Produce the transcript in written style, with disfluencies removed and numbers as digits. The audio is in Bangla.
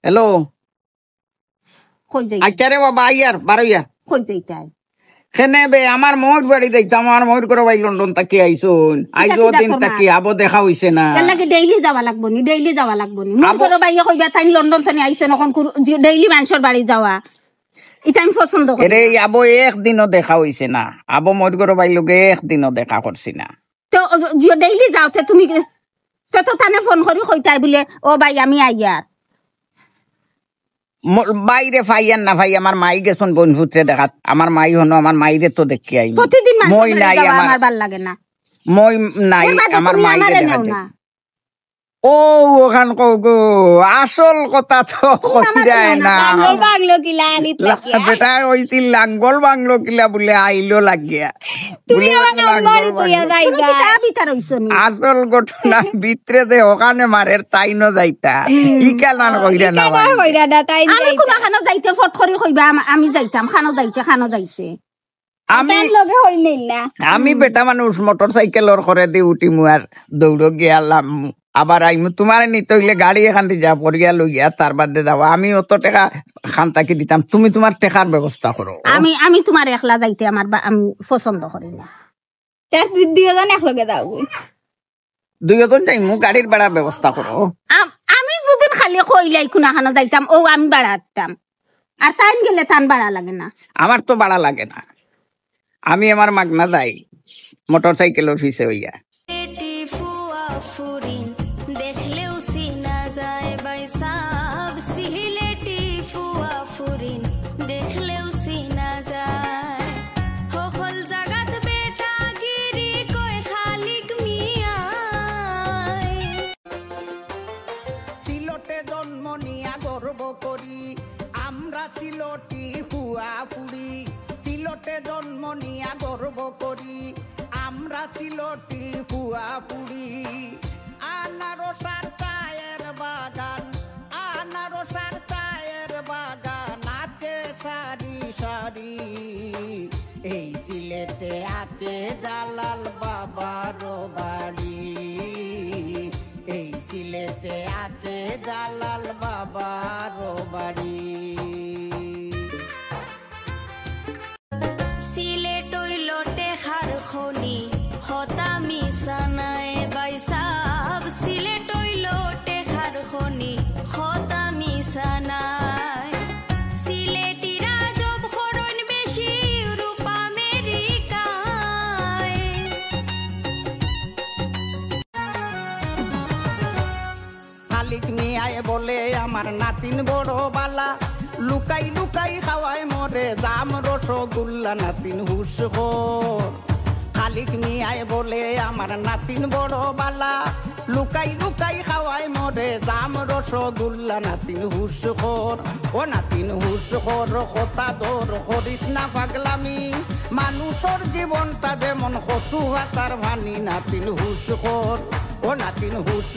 হ্যালো কই যাই আচ্ছা রে বাবা আইয়ার বারোইয়া কই যাইতাই খেনে বে আমার ময়ূর বাড়ি দেখতাম আমার ময়ূর করে ভাই লন্ডন তাকি আইসুন আইজো দিন তাকি আবো দেখা হইছে না এর লাগে ডেইলি যাওয়া লাগবো নি ডেইলি যাওয়া লাগবো নি মোর ঘরে বাইয়া কইবা তাই লন্ডন থেকে আইছে নখন ডেইলি মানুষের বাড়ি যাওয়া এটা আমি পছন্দ করি এরে আবো একদিনও দেখা হইছে না আবো ময়ূর করে ভাই লোকে একদিনও দেখা করছি না তো ডেইলি যাওতে তুমি তো তানে ফোন করি কইতাই বলে ও ভাই আমি আইয়ার বাইরে ফাইয়ান না ভাই আমার মাই গেছন বন্ধুত্রে দেখাত আমার মাই হনো আমার মাইরে তো দেখি আই প্রতিদিন মই নাই আমার ভাল লাগে না মই নাই আমার মাইরে দেখা ও ওখান কো আসল কথা তো কইরায় না বেটা কইছিল লাঙ্গল বাংলো কিলা বলে আইলো লাগিয়া আসল ঘটনা ভিতরে যে ওখানে মারের তাই ন যাইতা ইকালান কইরা না আমি কোন খানো যাইতে ফট করে কইবা আমি যাইতাম খানো যাইতে আমি বেটা মানুষ মোটর সাইকেলর করে দি উঠিমু আর দৌড় গিয়ালাম আবার আইমু তোমার নিতে হইলে গাড়ি এখান থেকে যা পড়িয়া লইয়া তার বাদে যাবো আমি অত টাকা খান্তাকে দিতাম তুমি তোমার টাকার ব্যবস্থা করো আমি তোমার একলা যাইতে আমার আমি পছন্দ করি না দুইজন একলগে যাও দুইজন যাইমু গাড়ির ভাড়া ব্যবস্থা করো আমি যদি খালি কইলাই কোনাখানো যাইতাম ও আমি ভাড়া দিতাম আর তাইন গেলে তান ভাড়া লাগে না আমার তো ভাড়া লাগে না আমি আমার মাগনা যাই মোটর সাইকেলের পিছে হইয়া সিলটে জন্ম নিয়া গর্ব করি আমরা সিলটি হুয়া পুরি সিলটে জন্ম নিয়া গর্ব করি আমরা সিলটি হুয়া পুরি আনারসার চায়ের বাগান আছে সারি সারি এই সিলেটে আছে জালাল বাবার বাড়ি এই সিলেটে আছে জালাল বাবার বাড়ি সিলেট লটে খার খনি হতা মিশানায় বাইসাব সিলেট লটে খার খনি হতা মিশানায় সিলেটিরা জব খরণ বেশি রূপ আমেরিকায় মালিক মিয়ায় বলে আমার নাতিন বড় বালা লুকাই লুকাই খাওয়ায় মরে জাম রসগোল্লা নাতিন হুস খালিক মিয়ায় বলে আমার নাতিন বড় বালা লুকাই লুকাই খাওয়ায় মরে জাম রসগোল্লা নাতিন হুস ও নাতিন হুস কথা দর করিস না পাগলামি মানুষের জীবনটা যেমন কচু হাতার ভানি নাতিন হুস ও নাতিন হুস